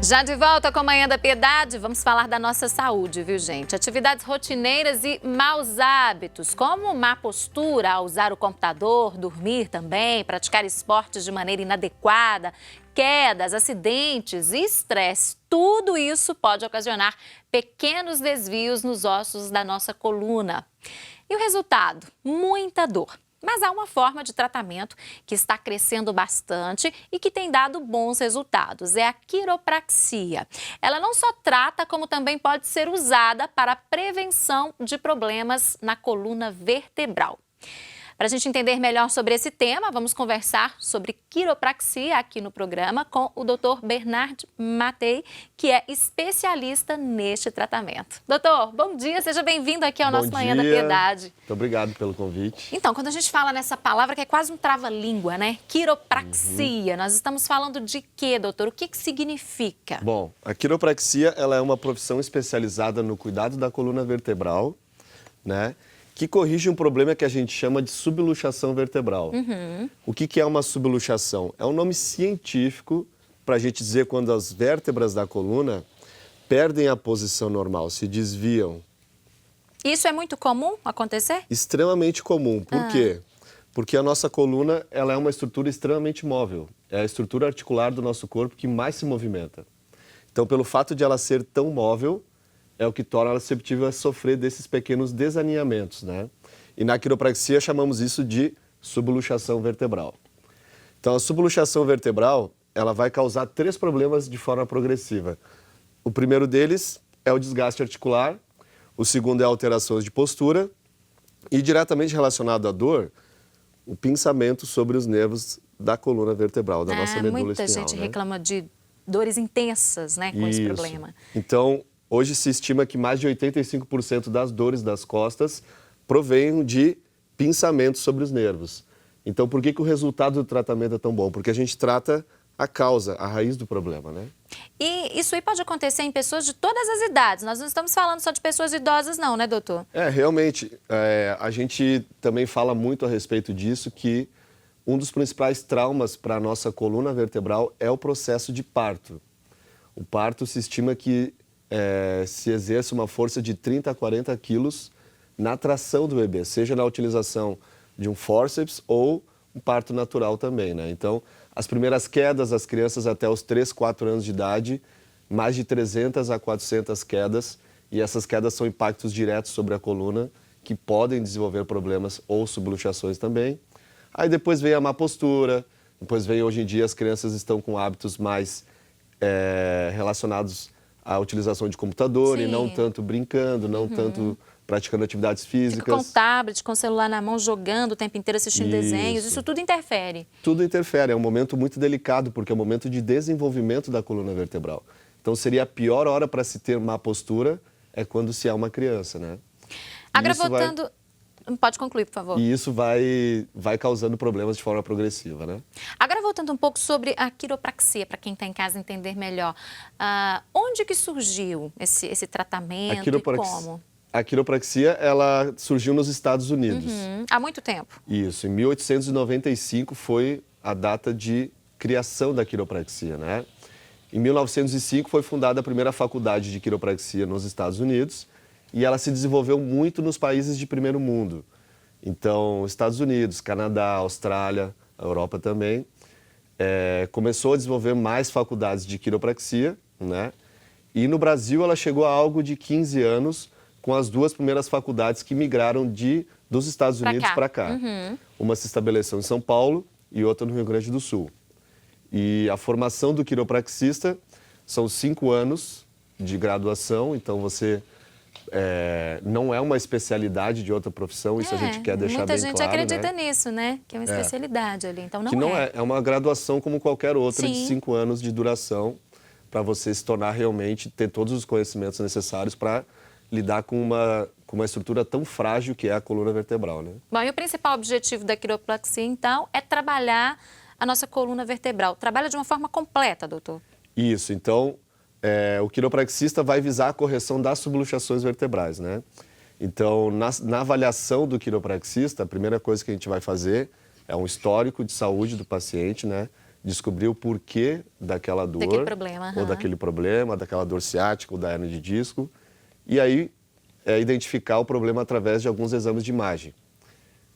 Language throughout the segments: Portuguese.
Já de volta com a Manhã da Piedade, vamos falar da nossa saúde, viu, gente? Atividades rotineiras e maus hábitos, como má postura ao usar o computador, dormir também, praticar esportes de maneira inadequada, quedas, acidentes e estresse. Tudo isso pode ocasionar pequenos desvios nos ossos da nossa coluna. E o resultado? Muita dor. Mas há uma forma de tratamento que está crescendo bastante e que tem dado bons resultados. É a quiropraxia. Ela não só trata, como também pode ser usada para a prevenção de problemas na coluna vertebral. Para a gente entender melhor sobre esse tema, vamos conversar sobre quiropraxia aqui no programa com o Dr. Bernard Mattei, que é especialista neste tratamento. Doutor, bom dia, seja bem-vindo aqui ao nosso Manhã da Piedade. Muito obrigado pelo convite. Então, quando a gente fala nessa palavra que é quase um trava-língua, né? Quiropraxia, nós estamos falando de quê, doutor? O que significa? Bom, a quiropraxia ela é uma profissão especializada no cuidado da coluna vertebral, né? Que corrige um problema que a gente chama de subluxação vertebral. O que é uma subluxação? É um nome científico para a gente dizer quando as vértebras da coluna perdem a posição normal, se desviam. Isso é muito comum acontecer? Extremamente comum. Por quê? Porque a nossa coluna ela é uma estrutura extremamente móvel. É a estrutura articular do nosso corpo que mais se movimenta. Então, pelo fato de ela ser tão móvel, é o que torna ela susceptível a sofrer desses pequenos desalinhamentos, né? E na quiropraxia chamamos isso de subluxação vertebral. Então, a subluxação vertebral, ela vai causar 3 problemas de forma progressiva. O primeiro deles é o desgaste articular, o segundo é alterações de postura e, diretamente relacionado à dor, o pinçamento sobre os nervos da coluna vertebral, da nossa medula muita espinhal. gente reclama de dores intensas, né, com esse problema. Então, hoje se estima que mais de 85% das dores das costas provêm de pinçamentos sobre os nervos. Então, por que o resultado do tratamento é tão bom? Porque a gente trata a causa, a raiz do problema, né? E isso aí pode acontecer em pessoas de todas as idades. Nós não estamos falando só de pessoas idosas não, né, doutor? Realmente. A gente também fala muito a respeito disso, que um dos principais traumas para a nossa coluna vertebral é o processo de parto. O parto se estima que se exerce uma força de 30 a 40 quilos na tração do bebê, seja na utilização de um fórceps ou um parto natural também, né? Então, as primeiras quedas das crianças até os 3, 4 anos de idade, mais de 300 a 400 quedas, e essas quedas são impactos diretos sobre a coluna que podem desenvolver problemas ou subluxações também. Aí depois vem a má postura, depois vem hoje em dia as crianças estão com hábitos mais relacionados à utilização de computador. Sim. E não tanto brincando, não tanto praticando atividades físicas. Fica com tablet, com o celular na mão, jogando o tempo inteiro, assistindo desenhos, isso tudo interfere. Tudo interfere, é um momento muito delicado, porque é um momento de desenvolvimento da coluna vertebral. Então seria a pior hora para se ter má postura, é quando se é uma criança, né? Agravando... Pode concluir, por favor. E isso vai causando problemas de forma progressiva, né? Agora, voltando um pouco sobre a quiropraxia, para quem está em casa entender melhor. Onde que surgiu esse tratamento e como? A quiropraxia, ela surgiu nos Estados Unidos. Há muito tempo? Isso, em 1895 foi a data de criação da quiropraxia, né? Em 1905 foi fundada a primeira faculdade de quiropraxia nos Estados Unidos e ela se desenvolveu muito nos países de primeiro mundo. Então, Estados Unidos, Canadá, Austrália, a Europa também. Começou a desenvolver mais faculdades de quiropraxia, né? E no Brasil ela chegou a algo de 15 anos, com as 2 primeiras faculdades que migraram dos Estados Unidos para cá. Uma se estabeleceu em São Paulo e outra no Rio Grande do Sul. E a formação do quiropraxista são 5 anos de graduação, então você não é uma especialidade de outra profissão, isso a gente quer deixar bem claro. Muita gente acredita nisso, né? Que é uma especialidade ali, então não é. Que não é, é uma graduação como qualquer outra. Sim. De 5 anos de duração, para você se tornar realmente, ter todos os conhecimentos necessários para lidar com uma estrutura tão frágil que é a coluna vertebral, né? Bom, e o principal objetivo da quiropraxia, então, é trabalhar a nossa coluna vertebral. Trabalha de uma forma completa, doutor? Isso, então, o quiropraxista vai visar a correção das subluxações vertebrais, né? Então, na avaliação do quiropraxista, a primeira coisa que a gente vai fazer é um histórico de saúde do paciente, né? descobrir o porquê daquela dor, Daquele problema, ou daquele problema, daquela dor ciática ou da hernia de disco, e aí identificar o problema através de alguns exames de imagem.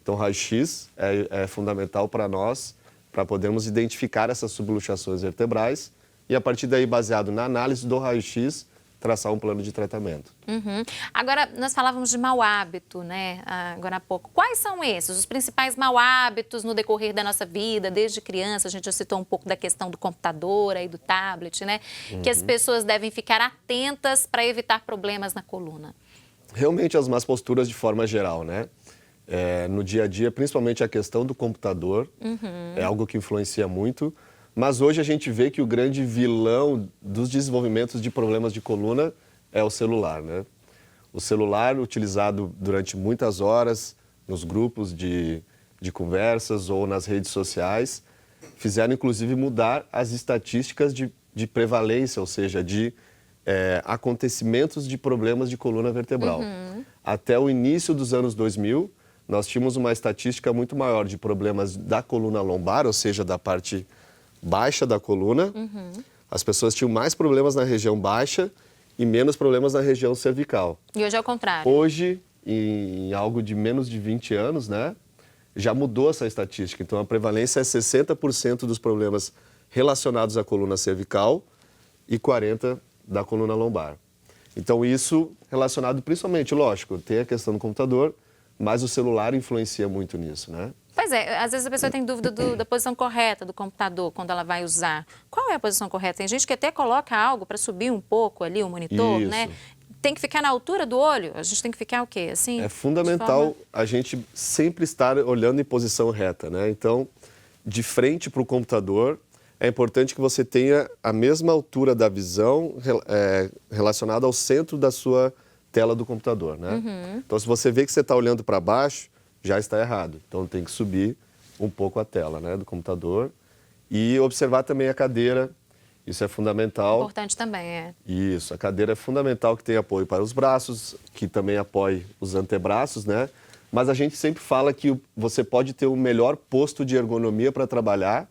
Então, o raio-x é fundamental para nós, para podermos identificar essas subluxações vertebrais e, a partir daí, baseado na análise do raio-x, traçar um plano de tratamento. Uhum. Agora, nós falávamos de mau hábito, né, agora há pouco. Quais são esses, os principais mau hábitos no decorrer da nossa vida, desde criança? A gente já citou um pouco da questão do computador e do tablet, né, que as pessoas devem ficar atentas para evitar problemas na coluna. Realmente as más posturas de forma geral, né? No dia a dia, principalmente a questão do computador, é algo que influencia muito. Mas hoje a gente vê que o grande vilão dos desenvolvimentos de problemas de coluna é o celular, né? O celular utilizado durante muitas horas nos grupos de conversas ou nas redes sociais, fizeram inclusive mudar as estatísticas de prevalência, ou seja, de acontecimentos de problemas de coluna vertebral. Até o início dos anos 2000, nós tínhamos uma estatística muito maior de problemas da coluna lombar, ou seja, da parte baixa da coluna. As pessoas tinham mais problemas na região baixa e menos problemas na região cervical. E hoje é o contrário. Hoje, em algo de menos de 20 anos, né, já mudou essa estatística. Então, a prevalência é 60% dos problemas relacionados à coluna cervical e 40% da coluna lombar. Então, isso relacionado principalmente, lógico, tem a questão do computador, mas o celular influencia muito nisso, né? Pois é, às vezes a pessoa tem dúvida da posição correta do computador quando ela vai usar. Qual é a posição correta? Tem gente que até coloca algo para subir um pouco ali o monitor, Isso. né? Tem que ficar na altura do olho? A gente tem que ficar o quê? Assim, é fundamental a gente sempre estar olhando em posição reta, né? Então, de frente para o computador, é importante que você tenha a mesma altura da visão relacionada ao centro da sua tela do computador, né? Então, se você vê que você está olhando para baixo, já está errado. Então, tem que subir um pouco a tela, né, do computador e observar também a cadeira. Isso é fundamental. Importante também, é. Isso, a cadeira é fundamental que tenha apoio para os braços, que também apoie os antebraços, né? Mas a gente sempre fala que você pode ter o melhor posto de ergonomia para trabalhar.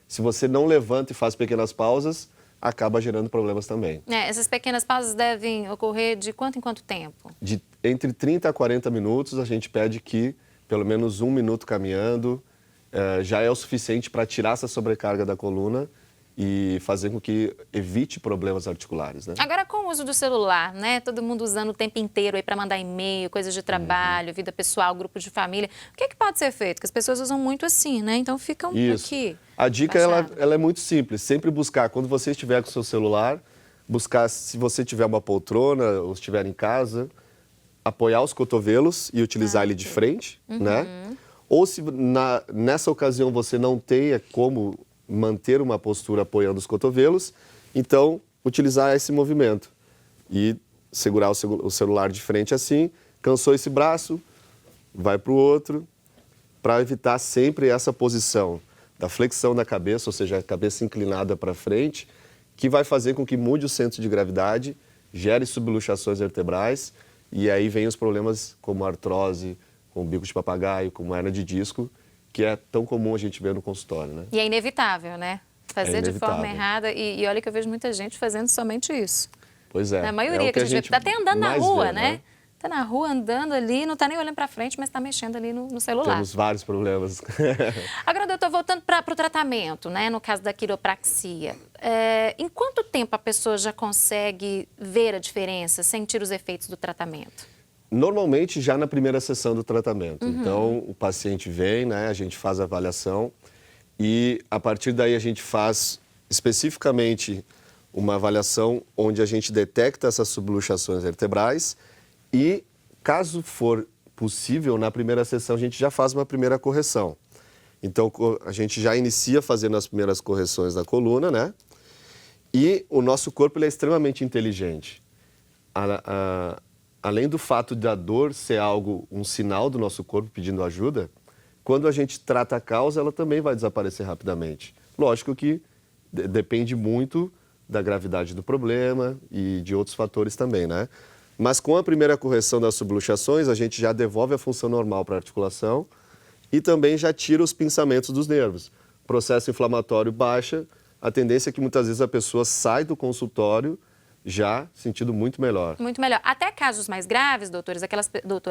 Se você não levanta e faz pequenas pausas, acaba gerando problemas também. Essas pequenas pausas devem ocorrer de quanto em quanto tempo? Entre 30 a 40 minutos, a gente pede que pelo menos 1 minuto caminhando já é o suficiente para tirar essa sobrecarga da coluna e fazer com que evite problemas articulares, né? Agora, com o uso do celular, né? Todo mundo usando o tempo inteiro aí para mandar e-mail, coisas de trabalho, vida pessoal, grupo de família. O que pode ser feito? Porque as pessoas usam muito assim, né? Então ficam aqui. A dica ela é muito simples. Sempre buscar, quando você estiver com o seu celular, buscar, se você tiver uma poltrona ou estiver em casa, apoiar os cotovelos e utilizar ele de frente, né? Ou se nessa ocasião você não tenha como manter uma postura apoiando os cotovelos, então utilizar esse movimento e segurar o celular de frente assim, cansou esse braço, vai para o outro, para evitar sempre essa posição da flexão da cabeça, ou seja, a cabeça inclinada para frente, que vai fazer com que mude o centro de gravidade, gere subluxações vertebrais, e aí vem os problemas como artrose, como bico de papagaio, como hernia de disco, que é tão comum a gente ver no consultório, né? E é inevitável, né? Fazer de forma errada. E olha que eu vejo muita gente fazendo somente isso. Pois é. A maioria que a gente vê, tá até andando na rua, né? Tá na rua andando ali, não tá nem olhando para frente, mas tá mexendo ali no celular. Temos vários problemas. Agora, doutor, voltando para o tratamento, né? No caso da quiropraxia, em quanto tempo a pessoa já consegue ver a diferença, sentir os efeitos do tratamento? Normalmente já na primeira sessão do tratamento. Então, o paciente vem, né? A gente faz a avaliação e a partir daí a gente faz especificamente uma avaliação onde a gente detecta essas subluxações vertebrais e, caso for possível, na primeira sessão a gente já faz uma primeira correção. Então, a gente já inicia fazendo as primeiras correções da coluna, né? E o nosso corpo ele é extremamente inteligente. Além do fato da dor ser um sinal do nosso corpo pedindo ajuda, quando a gente trata a causa, ela também vai desaparecer rapidamente. Lógico que depende muito da gravidade do problema e de outros fatores também, né? Mas com a primeira correção das subluxações, a gente já devolve a função normal para a articulação e também já tira os pinçamentos dos nervos. processo inflamatório baixa, a tendência é que muitas vezes a pessoa sai do consultório já sentindo muito melhor. Muito melhor. Até casos mais graves,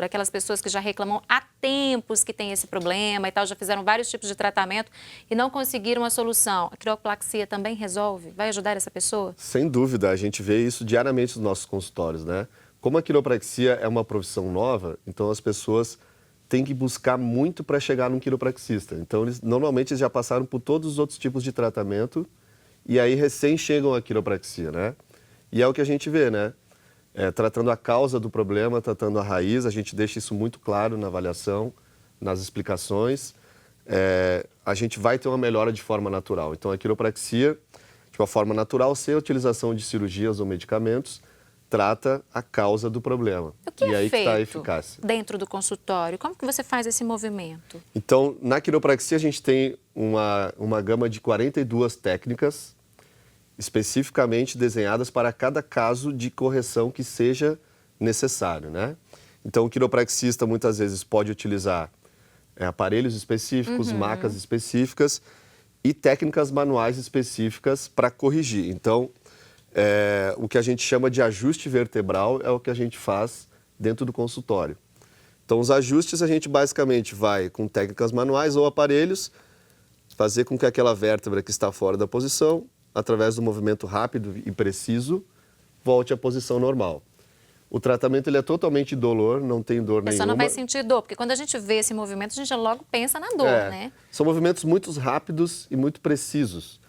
aquelas pessoas que já reclamam há tempos que têm esse problema e tal, já fizeram vários tipos de tratamento e não conseguiram a solução. A quiropraxia também resolve? Vai ajudar essa pessoa? Sem dúvida, a gente vê isso diariamente nos nossos consultórios, né? Como a quiropraxia é uma profissão nova, então as pessoas têm que buscar muito para chegar num quiropraxista. Então, normalmente, eles já passaram por todos os outros tipos de tratamento e aí recém chegam à quiropraxia, né? E é o que a gente vê, né? Tratando a causa do problema, tratando a raiz, a gente deixa isso muito claro na avaliação, nas explicações. A gente vai ter uma melhora de forma natural. Então, a quiropraxia, de uma forma natural, sem a utilização de cirurgias ou medicamentos, trata a causa do problema. O que e é aí que feito está a eficácia. dentro do consultório? Como que você faz esse movimento? Então, na quiropraxia, a gente tem uma gama de 42 técnicas especificamente desenhadas para cada caso de correção que seja necessário, né? Então, o quiropraxista muitas vezes pode utilizar aparelhos específicos, macas específicas e técnicas manuais específicas para corrigir. Então, o que a gente chama de ajuste vertebral é o que a gente faz dentro do consultório. Então, os ajustes a gente basicamente vai com técnicas manuais ou aparelhos fazer com que aquela vértebra que está fora da posição, através do movimento rápido e preciso, volte à posição normal. O tratamento ele é totalmente indolor, não tem dor nenhuma. A pessoa não vai sentir dor, porque quando a gente vê esse movimento, a gente logo pensa na dor, né? São movimentos muito rápidos e muito precisos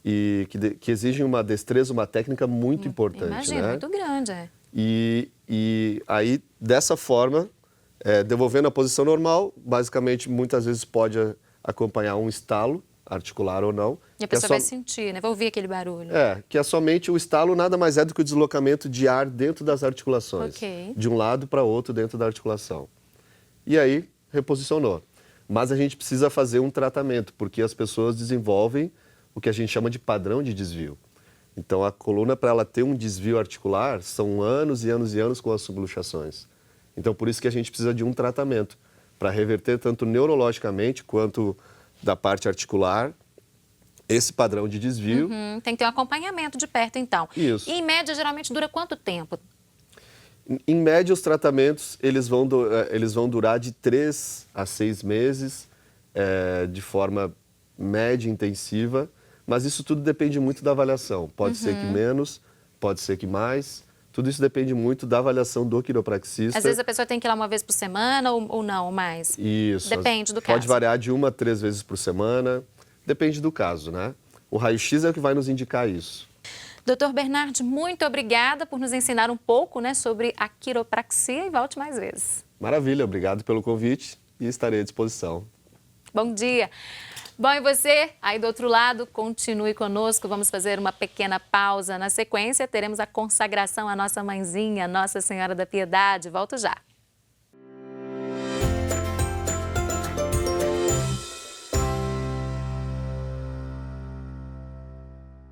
e que exigem uma destreza, uma técnica muito importante. Imagina, né? muito grande, E aí, dessa forma, devolvendo a posição normal, basicamente, muitas vezes pode acompanhar um estalo, articular ou não. E a pessoa vai sentir, né? Vai ouvir aquele barulho. Que é somente o estalo nada mais é do que o deslocamento de ar dentro das articulações. Ok. De um lado para outro dentro da articulação. E aí, reposicionou. Mas a gente precisa fazer um tratamento, porque as pessoas desenvolvem o que a gente chama de padrão de desvio. Então, a coluna, para ela ter um desvio articular, são anos e anos e anos com as subluxações. Então, por isso que a gente precisa de um tratamento, para reverter tanto neurologicamente quanto da parte articular, esse padrão de desvio. Tem que ter um acompanhamento de perto, então. Isso. E, em média, geralmente dura quanto tempo? Em média, os tratamentos eles vão durar de 3 a 6 meses, de forma média intensiva, mas isso tudo depende muito da avaliação. Pode ser que menos, pode ser que mais. Tudo isso depende muito da avaliação do quiropraxista. Às vezes a pessoa tem que ir lá uma vez por semana ou não, ou mais? Isso. Depende do caso. Pode variar de 1 a 3 vezes por semana, depende do caso, né? O raio-x é o que vai nos indicar isso. Doutor Bernardi, muito obrigada por nos ensinar um pouco, né, sobre a quiropraxia e volte mais vezes. Maravilha, obrigado pelo convite e estarei à disposição. Bom dia. Bom, e você, aí do outro lado, continue conosco. Vamos fazer uma pequena pausa. Na sequência, teremos a consagração à nossa mãezinha, Nossa Senhora da Piedade. Volto já.